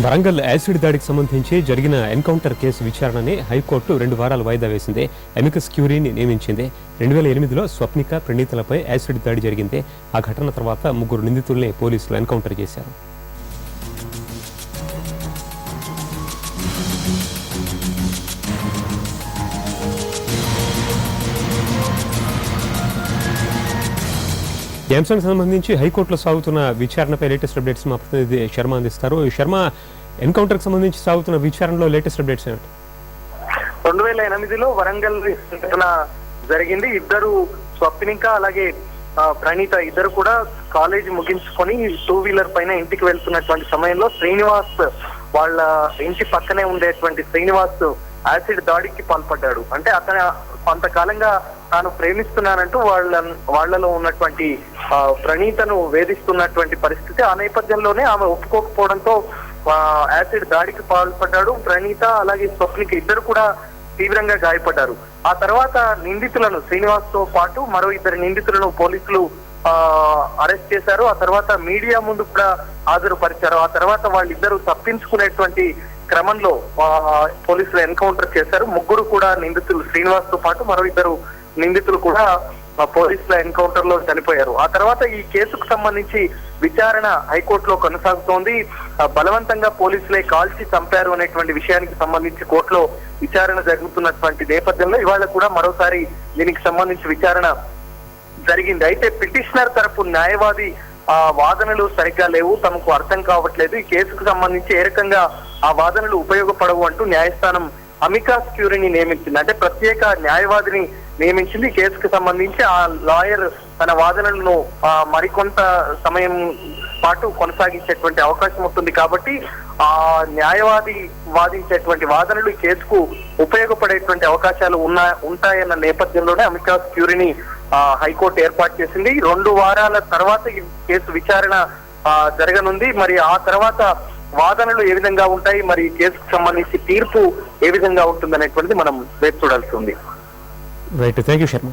Warangal acid దాడికి సంబంధించి జరిగిన ఎన్కౌంటర్ కేసు విచారణని హైకోర్టు 2 వారాలు వాయిదా వేసింది. అమికస్ క్యూరీని నియమించింది. 2008లో స్వప్నిక ప్రణీతలపై యాసిడ్ దాడి జరిగింది. ఆ ఘటన తర్వాత 3 నిందితుల్ని పోలీసులు ఎన్కౌంటర్ చేశారు. ఈ అంశానికి సంబంధించి హైకోర్టులో సాగుతున్న విచారణపై లేటెస్ట్ అప్డేట్స్ మా ప్రతినిధి శర్మ అందిస్తారు. శర్మ, ఎన్కౌంటర్ కి సంబంధించి సాగుతున్న విచారణలో లేటెస్ట్ అప్డేట్స్ ఏమిటి? 2008లో వరంగల్ ఘటన జరిగింది. ఇద్దరు స్వప్నిక అలాగే ప్రణీత ఇద్దరు కూడా కాలేజ్ ముగించుకొని 2 వీలర్ పైన ఇంటికి వెళ్తున్నటువంటి సమయంలో శ్రీనివాస్ వాళ్ళ ఇంటి పక్కనే ఉండేటువంటి శ్రీనివాస్ యాసిడ్ దాడికి పాల్పడ్డాడు. అంటే అతను కొంతకాలంగా తాను ప్రేమిస్తున్నానంటూ వాళ్లలో ఉన్నటువంటి ప్రణీతను వేధిస్తున్నటువంటి పరిస్థితి. ఆ నేపథ్యంలోనే ఆమె ఒప్పుకోకపోవడంతో యాసిడ్ దాడికి పాల్పడ్డాడు. ప్రణీత అలాగే స్వప్నిక ఇద్దరు కూడా తీవ్రంగా గాయపడ్డారు. ఆ తర్వాత నిందితులను శ్రీనివాస్ తో పాటు మరో 2 నిందితులను పోలీసులు అరెస్ట్ చేశారు. ఆ తర్వాత మీడియా ముందు కూడా హాజరుపరిచారు. ఆ తర్వాత వాళ్ళిద్దరూ తప్పించుకునేటువంటి క్రమంలో పోలీసులు ఎన్కౌంటర్ చేశారు. 3 కూడా నిందితులు శ్రీనివాస్ తో పాటు మరో 2 నిందితులు కూడా పోలీసుల ఎన్కౌంటర్ లో చనిపోయారు. ఆ తర్వాత ఈ కేసుకు సంబంధించి విచారణ హైకోర్టులో కొనసాగుతోంది. బలవంతంగా పోలీసులే కాల్చి చంపారు అనేటువంటి విషయానికి సంబంధించి కోర్టులో విచారణ జరుగుతున్నటువంటి నేపథ్యంలో ఇవాళ కూడా మరోసారి దీనికి సంబంధించి విచారణ జరిగింది. అయితే పిటిషనర్ తరపు న్యాయవాది వాదనలు సరిగ్గా లేవు, తమకు అర్థం కావట్లేదు, ఈ కేసుకు సంబంధించి ఏ రకంగా ఆ వాదనలు ఉపయోగపడవు అంటూ న్యాయస్థానం అమికస్ క్యూరీని నియమించింది. అంటే ప్రత్యేక న్యాయవాదిని నియమించింది. కేసుకు సంబంధించి ఆ లాయర్ తన వాదనలను మరికొంత సమయం పాటు కొనసాగించేటువంటి అవకాశం ఉంటుంది. కాబట్టి ఆ న్యాయవాది వాదించేటువంటి వాదనలు ఈ కేసుకు ఉపయోగపడేటువంటి అవకాశాలు ఉంటాయన్న నేపథ్యంలోనే అమికస్ క్యూరీని హైకోర్టు ఏర్పాటు చేసింది. 2 వారాల తర్వాత ఈ కేసు విచారణ జరగనుంది. మరి ఆ తర్వాత వాదనలు ఏ విధంగా ఉంటాయి, మరి కేసుకు సంబంధించి తీర్పు ఏ విధంగా ఉంటుంది అనేటువంటిది మనం వేచి చూడాల్సి ఉంది. Right, thank you Sharma.